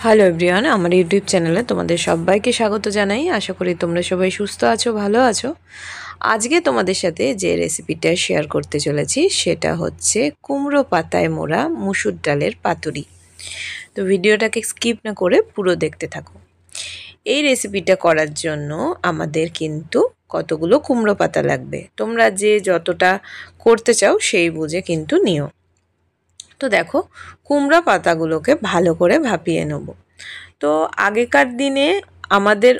Hello everyone, আমার YouTube চ্যানেলে তোমাদের সবাইকে স্বাগত জানাই। আশা করি তোমরা সবাই সুস্থ আছো, ভালো আছো। আজকে তোমাদের সাথে যে রেসিপিটা শেয়ার করতে চলেছি সেটা হচ্ছে কুমড়ো পাতায় মোড়া মুসুর ডালের পাতুরি। তো ভিডিওটাকে স্কিপ না করে পুরো দেখতে থাকো। এই রেসিপিটা করার জন্য আমাদের কিন্তু কতগুলো কুমড়ো পাতা লাগবে, তোমরা যে যতটা করতে চাও সেই বুঝে কিন্তু নিও। তো দেখো, কুমড়া পাতাগুলোকে ভালো করে ভাপিয়ে নেব। তো আগেকার দিনে আমাদের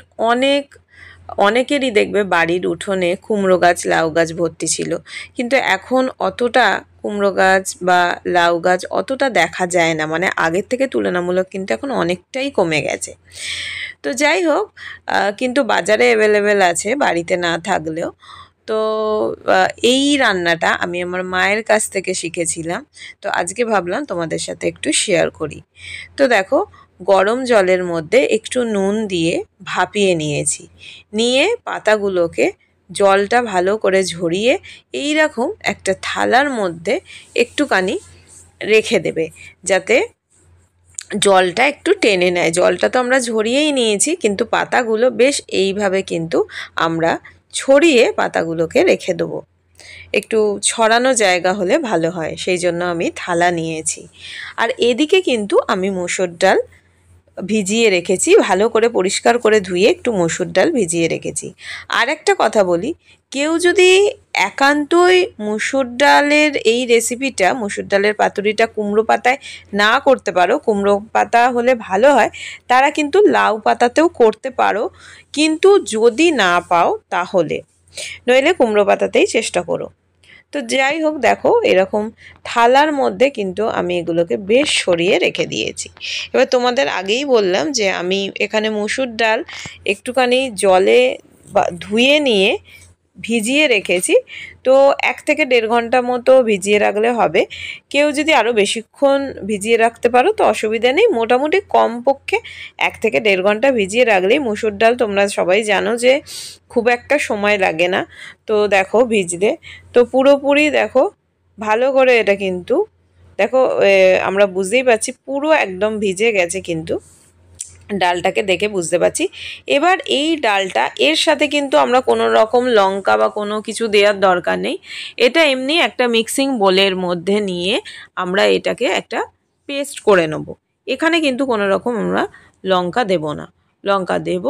অনেকেরই দেখবে বাড়ির উঠোনে কুমড়ো গাছ, লাউ গাছ ভর্তি ছিল, কিন্তু এখন অতটা কুমড়ো গাছ বা লাউ গাছ অতটা দেখা যায় না, মানে আগের থেকে তুলনামূলক কিন্তু এখন অনেকটাই কমে গেছে। তো যাই হোক, কিন্তু বাজারে অ্যাভেলেবেল আছে বাড়িতে না থাকলেও। তো এই রান্নাটা আমি আমার মায়ের কাছ থেকে শিখেছিলাম, তো আজকে ভাবলাম তোমাদের সাথে একটু শেয়ার করি। তো দেখো, গরম জলের মধ্যে একটু নুন দিয়ে ভাপিয়ে নিয়ে পাতাগুলোকে জলটা ভালো করে ঝরিয়ে এই রকম একটা থালার মধ্যে একটুখানি রেখে দেবে, যাতে জলটা একটু টেনে নেয়। জলটা তো আমরা ঝরিয়েই নিয়েছি, কিন্তু পাতাগুলো বেশ এইভাবে কিন্তু আমরা ছড়িয়ে পাতাগুলোকে রেখে দেবো। একটু ছড়ানো জায়গা হলে ভালো হয়, সেই জন্য আমি থালা নিয়েছি। আর এদিকে কিন্তু আমি মসুর ডাল ভিজিয়ে রেখেছি, ভালো করে পরিষ্কার করে ধুয়ে একটু মসুর ডাল ভিজিয়ে রেখেছি। আর একটা কথা বলি, কেউ যদি একান্তই মসুর ডালের এই রেসিপিটা, মসুর ডালের পাতুরিটা কুমড়ো পাতায় না করতে পারো, কুমড়ো পাতা হলে ভালো হয়, তারা কিন্তু লাউ পাতাতেও করতে পারো। কিন্তু যদি না পাও তাহলে নইলে কুমড়ো পাতাতেই চেষ্টা করো। তো যাই হোক, দেখো এরকম থালার মধ্যে কিন্তু আমি এগুলোকে বেশ সরিয়ে রেখে দিয়েছি। এবার তোমাদের আগেই বললাম যে আমি এখানে মসুর ডাল একটুখানি জলে ধুয়ে নিয়ে ভিজিয়ে রেখেছি। তো 1 থেকে 1.5 ঘন্টা মতো ভিজিয়ে রাখলে হবে। কেউ যদি আরও বেশিক্ষণ ভিজিয়ে রাখতে পারো তো অসুবিধা নেই, মোটামুটি কমপক্ষে 1 থেকে 1.5 ঘন্টা ভিজিয়ে রাখলেই মুসুর ডাল, তোমরা সবাই জানো যে খুব একটা সময় লাগে না। তো দেখো ভিজলে তো পুরোপুরি দেখো ভালো করে এটা কিন্তু দেখো আমরা বুঝতেই পারছি পুরো একদম ভিজে গেছে, কিন্তু ডালটাকে দেখে বুঝতে পারছি। এবার এই ডালটা এর সাথে কিন্তু আমরা কোনো রকম লঙ্কা বা কোনো কিছু দেওয়ার দরকার নেই। এটা এমনি একটা মিক্সিং বোলের মধ্যে নিয়ে আমরা এটাকে একটা পেস্ট করে নেব। এখানে কিন্তু কোনো রকম আমরা লঙ্কা দেব না, লঙ্কা দেব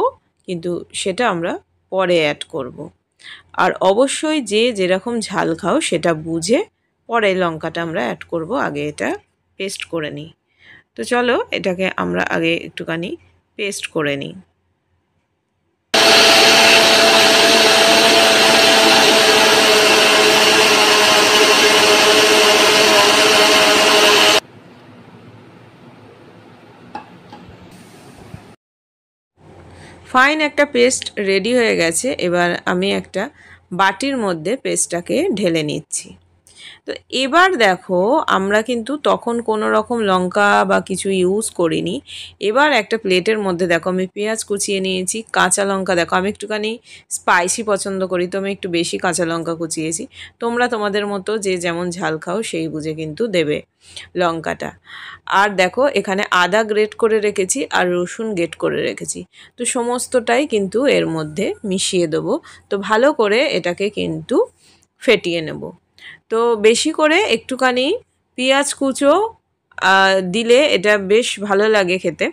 কিন্তু সেটা আমরা পরে অ্যাড করব। আর অবশ্যই যে যেরকম ঝাল খাও সেটা বুঝে পরে লঙ্কাটা আমরা অ্যাড করব, আগে এটা পেস্ট করে নিই। তো চলো এটাকে আমরা আগে একটুখানি পেস্ট করে নিই। ফাইন একটা পেস্ট রেডি হয়ে গেছে। এবার আমি একটা বাটির মধ্যে পেস্টটাকে ঢেলে নিচ্ছি। তো এবার দেখো, আমরা কিন্তু তখন কোনো রকম লঙ্কা বা কিছু ইউজ করিনি। এবার একটা প্লেটের মধ্যে দেখো আমি পেঁয়াজ কুচিয়ে নিয়েছি, কাঁচা লঙ্কা, দেখো আমি একটুখানি স্পাইসি পছন্দ করি তো আমি একটু বেশি কাঁচা লঙ্কা কুচিয়েছি। তোমরা তোমাদের মতো যে যেমন ঝাল খাও সেই বুঝে কিন্তু দেবে লঙ্কাটা। আর দেখো এখানে আদা গ্রেট করে রেখেছি আর রসুন গ্রেট করে রেখেছি। তো সমস্তটাই কিন্তু এর মধ্যে মিশিয়ে দেবো। তো ভালো করে এটাকে কিন্তু ফেটিয়ে নেব। তো বেশি করে একটুখানি পেঁয়াজ কুচো দিলে এটা বেশ ভালো লাগে খেতে।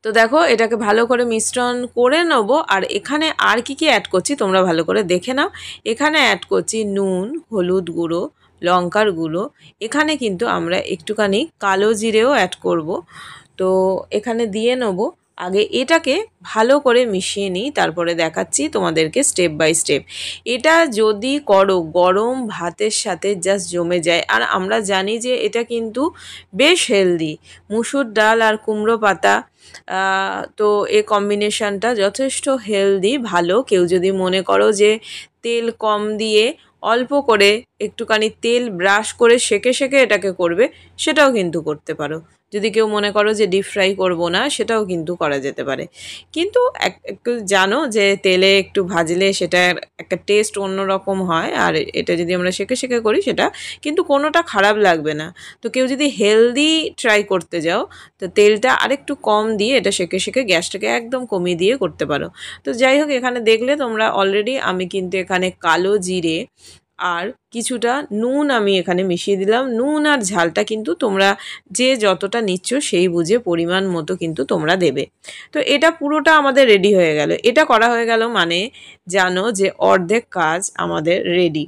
তো দেখো এটাকে ভালো করে মিশ্রণ করে নেব। আর এখানে আর কি অ্যাড করছি তোমরা ভালো করে দেখে নাও। এখানে অ্যাড করছি নুন, হলুদ গুঁড়ো, লঙ্কার গুঁড়ো। এখানে কিন্তু আমরা একটুখানি কালো জিরেও অ্যাড করব। তো এখানে দিয়ে নেব। আগে এটাকে ভালো করে মিশিয়ে নিই, তারপরে দেখাচ্ছি তোমাদেরকে স্টেপ বাই স্টেপ। এটা যদি করো গরম ভাতের সাথে জাস্ট জমে যায়। আর আমরা জানি যে এটা কিন্তু বেশ হেলদি, মুসুর ডাল আর কুমড়ো পাতা। তো এই কম্বিনেশনটা যথেষ্ট হেলদি, ভালো। কেউ যদি মনে করো যে তেল কম দিয়ে অল্প করে একটুখানি তেল ব্রাশ করে সেকে সেকে এটাকে করবে, সেটাও কিন্তু করতে পারো। যদি কেউ মনে করো যে ডিপ ফ্রাই করবো না, সেটাও কিন্তু করা যেতে পারে। কিন্তু একটু জানো যে তেলে একটু ভাজলে সেটার একটা টেস্ট অন্যরকম হয়, আর এটা যদি আমরা সেঁকে সেঁকে করি সেটা কিন্তু কোনোটা খারাপ লাগবে না। তো কেউ যদি হেলদি ট্রাই করতে যাও, তো তেলটা আরেকটু কম দিয়ে এটা সেঁকে সেঁকে গ্যাসটাকে একদম কমিয়ে দিয়ে করতে পারো। তো যাই হোক, এখানে দেখলে তোমরা অলরেডি আমি কিন্তু এখানে কালো জিরে আর কিছুটা নুন আমি এখানে মিশিয়ে দিলাম। নুন আর ঝালটা কিন্তু তোমরা যে যতটা নিচ্ছ সেই বুঝে পরিমাণ মতো কিন্তু তোমরা দেবে। তো এটা পুরোটা আমাদের রেডি হয়ে গেল। এটা করা হয়ে গেল মানে জানো যে অর্ধেক কাজ আমাদের রেডি।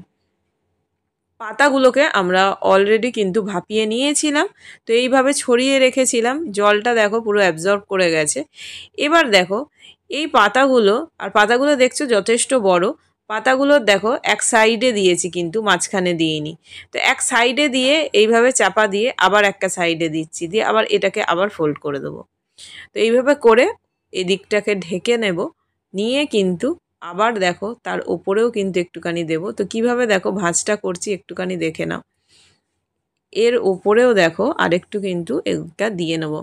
পাতাগুলোকে আমরা অলরেডি কিন্তু ভাপিয়ে নিয়েছিলাম, তো এইভাবে ছড়িয়ে রেখেছিলাম। জলটা দেখো পুরো অ্যাবজর্ব করে গেছে। এবার দেখো এই পাতাগুলো, আর পাতাগুলো দেখছো যথেষ্ট বড়। পাতাগুলো দেখো এক সাইডে দিয়েছি কিন্তু মাঝখানে দিইনি। তো এক সাইডে দিয়ে এইভাবে চাপা দিয়ে আবার একটা সাইডে দিচ্ছি, দিয়ে আবার এটাকে আবার ফোল্ড করে দেবো। তো এইভাবে করে এদিকটাকে ঢেকে নেব, নিয়ে কিন্তু আবার দেখো তার ওপরেও কিন্তু একটুখানি দেব। তো কিভাবে দেখো ভাঁজটা করছি একটুখানি দেখে নাও। এর ওপরেও দেখো আরেকটু কিন্তু এটা দিয়ে নেব।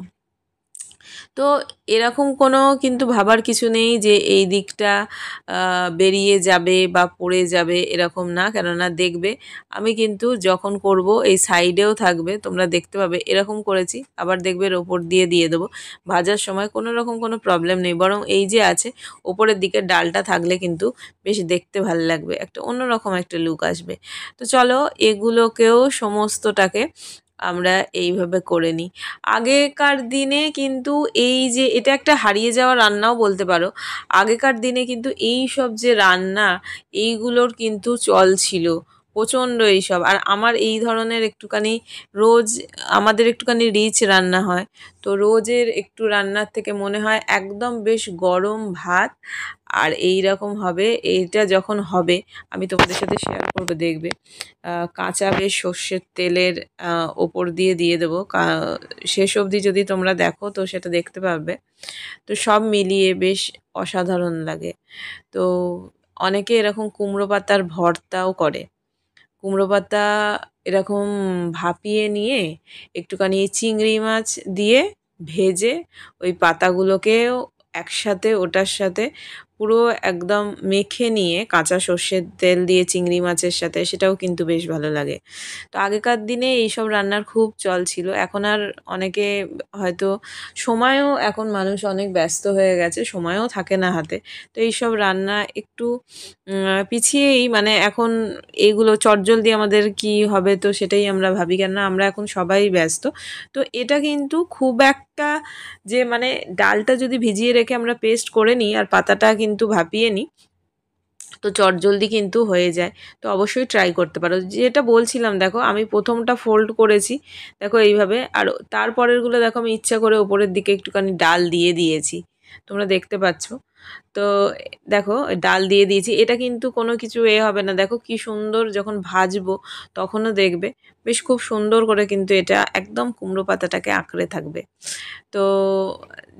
তো এরকম কোনো কিন্তু ভাবার কিছু নেই যে এই দিকটা বেরিয়ে যাবে বা পড়ে যাবে, এরকম না। কেননা দেখবে আমি কিন্তু যখন করব এই সাইডেও থাকবে, তোমরা দেখতে পাবে এরকম করেছি, আবার দেখবে এর ওপর দিয়ে দিয়ে দেবো। ভাজার সময় কোনো রকম কোনো প্রবলেম নেই, বরং এই যে আছে ওপরের দিকে ডালটা থাকলে কিন্তু বেশ দেখতে ভালো লাগবে, একটা অন্যরকম একটা লুক আসবে। তো চলো এগুলোকেও সমস্তটাকে আমরা এইভাবে করে নিই। আগেকার দিনে কিন্তু এই যে এটা একটা হারিয়ে যাওয়া রান্নাও বলতে পারো। আগেকার দিনে কিন্তু এই সব যে রান্না, এইগুলোর কিন্তু চল ছিল প্রচণ্ড এইসব। আর আমার এই ধরনের একটুখানি রোজ আমাদের একটুখানি রিচ রান্না হয়, তো রোজের একটু রান্নার থেকে মনে হয় একদম বেশ গরম ভাত আর এই রকম হবে। এইটা যখন হবে আমি তোমাদের সাথে শেয়ার করবো, দেখবে কাঁচা বেশ সর্ষের তেলের ওপর দিয়ে দিয়ে দেবো। শেষ অবধি যদি তোমরা দেখো তো সেটা দেখতে পাবে। তো সব মিলিয়ে বেশ অসাধারণ লাগে। তো অনেকে এরকম কুমড়ো পাতার ভর্তাও করে। কুমড়ো পাতা এরকম ভাপিয়ে নিয়ে একটুখানি চিংড়ি মাছ দিয়ে ভেজে ওই পাতাগুলোকেও একসাথে ওটার সাথে পুরো একদম মেখে নিয়ে কাঁচা সর্ষের তেল দিয়ে চিংড়ি মাছের সাথে, সেটাও কিন্তু বেশ ভালো লাগে। তো আগেকার দিনে এইসব রান্নার খুব চল ছিল। এখন আর অনেকে হয়তো সময়ও, এখন মানুষ অনেক ব্যস্ত হয়ে গেছে, সময়ও থাকে না হাতে। তো এইসব রান্না একটু পিছিয়েই, মানে এখন এইগুলো চটজলদি আমাদের কি হবে তো সেটাই আমরা ভাবি, কেন আমরা এখন সবাই ব্যস্ত। তো এটা কিন্তু খুব একটা যে মানে ডালটা যদি ভিজিয়ে রেখে আমরা পেস্ট করে নিই আর পাতাটা কিন্তু ভাপিয়ে নিই, তো চটজলদি কিন্তু হয়ে যায়। তো অবশ্যই ট্রাই করতে পারো। যেটা বলছিলাম দেখো আমি প্রথমটা ফোল্ড করেছি দেখো এইভাবে, আর তারপরেরগুলো দেখো আমি ইচ্ছা করে ওপরের দিকে একটুখানি ডাল দিয়ে দিয়েছি, তোমরা দেখতে পাচ্ছ। তো দেখো ডাল দিয়ে দিয়েছি, এটা কিন্তু কোনো কিছু হবে না। দেখো কি সুন্দর, যখন ভাজবো তখনও দেখবে বেশ খুব সুন্দর করে কিন্তু এটা একদম কুমড়ো পাতাটাকে আঁকড়ে থাকবে। তো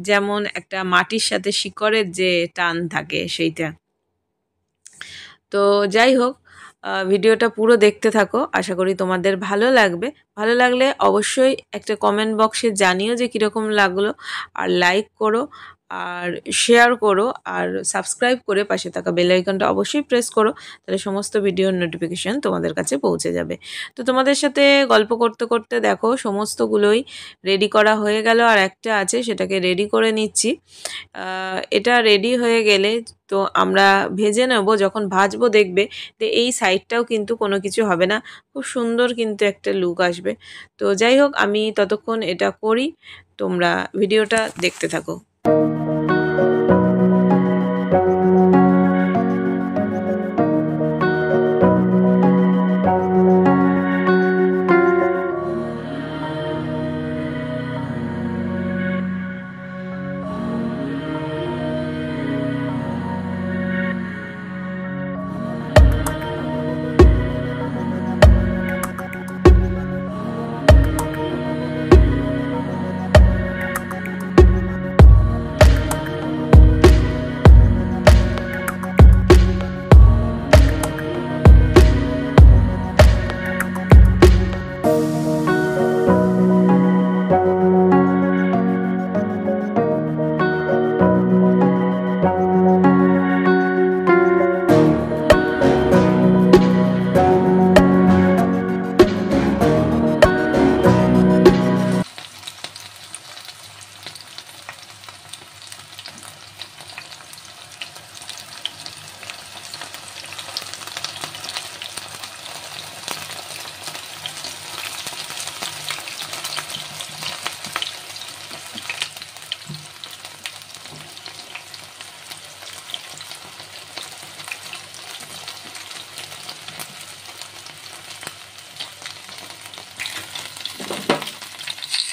যেমন একটা মাটির সাথে শিকড়ের যে টান থাকে সেইটা। তো যাই হোক, ভিডিওটা পুরো দেখতে থাকো, আশা করি তোমাদের ভালো লাগবে। ভালো লাগলে অবশ্যই একটা কমেন্ট বক্সে জানিও যে কীরকম লাগলো, আর লাইক করো আর শেয়ার করো, আর সাবস্ক্রাইব করে পাশে থাকা বেল আইকনটা অবশ্যই প্রেস করো, তাহলে সমস্ত ভিডিওর নোটিফিকেশান তোমাদের কাছে পৌঁছে যাবে। তো তোমাদের সাথে গল্প করতে করতে দেখো সমস্তগুলোই রেডি করা হয়ে গেল, আর একটা আছে সেটাকে রেডি করে নিচ্ছি। এটা রেডি হয়ে গেলে তো আমরা ভেজে নেব। যখন ভাজবো দেখবে যে এই সাইডটাও কিন্তু কোনো কিছু হবে না, খুব সুন্দর কিন্তু একটা লুক আসবে। তো যাই হোক, আমি ততক্ষণ এটা করি, তোমরা ভিডিওটা দেখতে থাকো।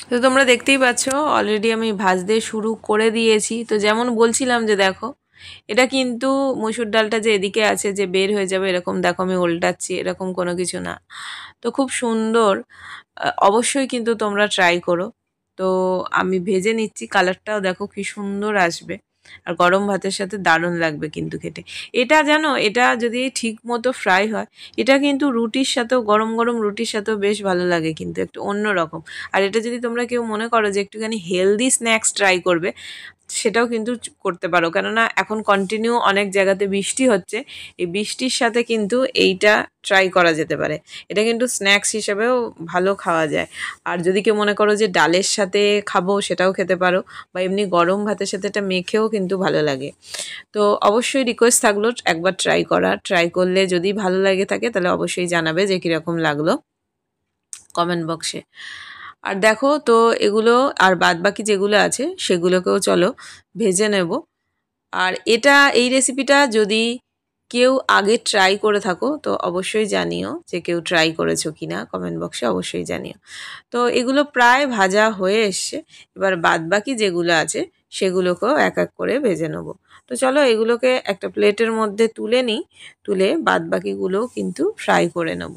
তো তোমরা দেখতেই পাচ্ছ অলরেডি আমি ভাজতে শুরু করে দিয়েছি। তো যেমন বলছিলাম যে দেখো এটা কিন্তু মসুর ডালটা যে এদিকে আছে যে বের হয়ে যাবে এরকম দেখো আমি উল্টাচ্ছি, এরকম কোনো কিছু না। তো খুব সুন্দর, অবশ্যই কিন্তু তোমরা ট্রাই করো। তো আমি ভেজে নিচ্ছি, কালারটাও দেখো কি সুন্দর আসবে, আর গরম ভাতের সাথে দারুণ লাগবে কিন্তু খেতে। এটা জানো, এটা যদি ঠিক মতো ফ্রাই হয় এটা কিন্তু রুটির সাথেও, গরম গরম রুটির সাথেও বেশ ভালো লাগে, কিন্তু একটু অন্য রকম। আর এটা যদি তোমরা কেউ মনে করো যে একটুখানি হেলদি স্ন্যাক্স ট্রাই করবে, সেটাও কিন্তু করতে পারো, কেননা এখন কন্টিনিউ অনেক জায়গাতে বৃষ্টি হচ্ছে। এই বৃষ্টির সাথে কিন্তু এইটা ট্রাই করা যেতে পারে। এটা কিন্তু স্ন্যাক্স হিসেবেও ভালো খাওয়া যায়। আর যদি কেউ মনে করো যে ডালের সাথে খাবো, সেটাও খেতে পারো, বা এমনি গরম ভাতের সাথে এটা মেখেও কিন্তু ভালো লাগে। তো অবশ্যই রিকোয়েস্ট থাকলো একবার ট্রাই করা। ট্রাই করলে যদি ভালো লাগে থাকে তাহলে অবশ্যই জানাবে যে কীরকম লাগলো কমেন্ট বক্সে। আর দেখো তো এগুলো, আর বাদবাকি যেগুলো আছে সেগুলোকেও চলো ভেজে নেব। আর এই রেসিপিটা যদি কেউ আগে ট্রাই করে থাকো তো অবশ্যই জানিও যে কেউ ট্রাই করেছো কিনা, কমেন্ট বক্সে অবশ্যই জানিও। তো এগুলো প্রায় ভাজা হয়ে এসছে, এবার বাদবাকি যেগুলো আছে সেগুলোকেও এক এক করে ভেজে নেব। তো চলো এগুলোকে একটা প্লেটের মধ্যে তুলে নিই, তুলে বাদবাকিগুলোও কিন্তু ফ্রাই করে নেব।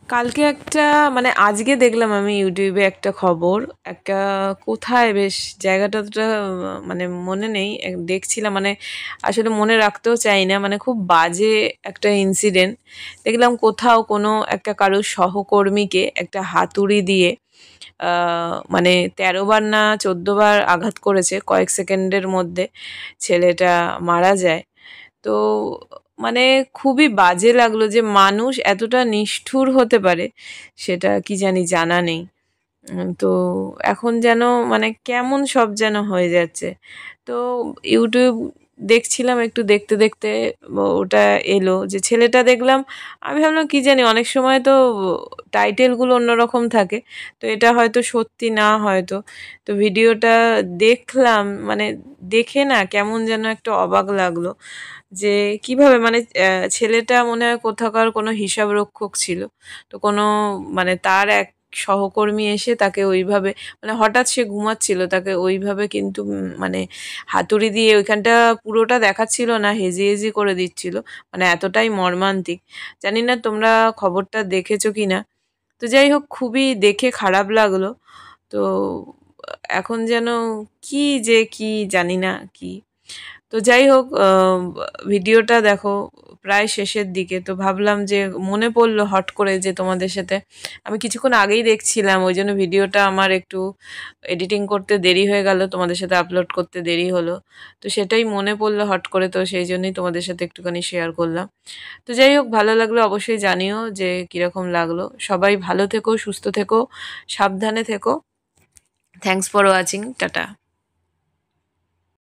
কালকে একটা, মানে আজকে দেখলাম আমি ইউটিউবে একটা খবর, একটা কোথায় বেশ জায়গাটা মানে মনে নেই, দেখছিলাম, মানে আসলে মনে রাখতেও চাই না, মানে খুব বাজে একটা ইনসিডেন্ট দেখলাম। কোথাও কোনো একটা কারোর সহকর্মীকে একটা হাতুড়ি দিয়ে মানে 13 বার না 14 বার আঘাত করেছে কয়েক সেকেন্ডের মধ্যে, ছেলেটা মারা যায়। তো মানে খুবই বাজে লাগলো যে মানুষ এতটা নিষ্ঠুর হতে পারে, সেটা কি জানি জানা নেই। তো এখন যেন মানে কেমন সব যেন হয়ে যাচ্ছে। তো ইউটিউব দেখছিলাম, একটু দেখতে দেখতে ওটা এলো যে ছেলেটা দেখলাম। আমি ভাবলাম কি জানি, অনেক সময় তো টাইটেলগুলো অন্যরকম থাকে, তো এটা হয়তো সত্যি না হয়তো। তো ভিডিওটা দেখলাম, মানে দেখে না কেমন যেন একটা অবাক লাগলো যে কিভাবে, মানে ছেলেটা মনে হয় কোথাকার কোনো হিসাব রক্ষক ছিল। তো কোনো, মানে তার এক সহকর্মী এসে তাকে ওইভাবে, মানে হঠাৎ সে ঘুমাচ্ছিল, তাকে ওইভাবে কিন্তু মানে হাতুড়ি দিয়ে ওইখানটা পুরোটা দেখাচ্ছিল না, হেজি হেজি করে দিচ্ছিল, মানে এতটাই মর্মান্তিক। জানি না তোমরা খবরটা দেখেছো কি না। তো যাই হোক, খুবই দেখে খারাপ লাগলো। তো এখন যেন কি যে কি জানি না কি। তো যাই হোক, ভিডিওটা দেখো প্রায় শেষের দিকে, তো ভাবলাম যে মনে পড়লো হট করে যে তোমাদের সাথে, আমি কিছুক্ষণ আগেই দেখছিলাম, ওই জন্য ভিডিওটা আমার একটু এডিটিং করতে দেরি হয়ে গেল, তোমাদের সাথে আপলোড করতে দেরি হলো। তো সেটাই মনে পড়লো হট করে, তো সেই জন্যই তোমাদের সাথে একটুখানি শেয়ার করলাম। তো যাই হোক, ভালো লাগলো অবশ্যই জানিও যে কীরকম লাগলো। সবাই ভালো থেকো, সুস্থ থেকো, সাবধানে থেকো। Thanks for watching, tata.